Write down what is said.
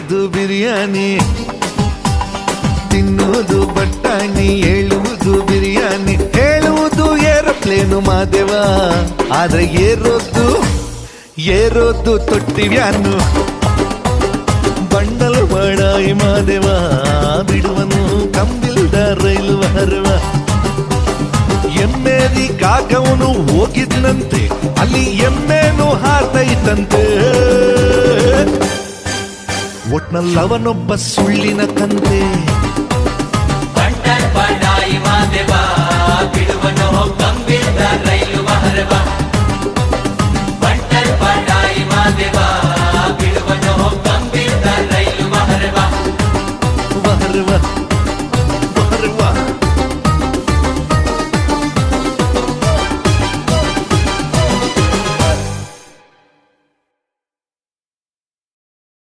ಹೇಳುವುದು ಬಿರಿಯಾನಿ, ತಿನ್ನುವುದು ಬಟ್ಟಾಣಿ, ಹೇಳುವುದು ಬಿರಿಯಾನಿ, ಹೇಳುವುದು ಏರೋಪ್ಲೇನು ಮಾದೇವ, ಆದ್ರೆ ಏರೋದು ತೊಟ್ಟಿ ವ್ಯಾನು. ಬಂಡಲ್ ಮಾಡಾಯಿ ಮಾದೇವ, ಬಿಡುವನು ಕಂಬಿಲ್ದ ರೈಲು ಹರವ. ಎಮ್ಮೆದಿ ಕಾಕವನು ಹೋಗಿದ್ನಂತೆ, ಅಲ್ಲಿ ಎಮ್ಮೆನು ಹಾರ್ತೈತಂತೆ. ಒಟ್ನಲ್ಲವನೊಬ್ಬ ಸುಳ್ಳಿನ ಕಂತೆ. ಬಂಡಲ್ ಮಾಡಾಯಿ ಮಾದೇವ, ಬಿಡುವನು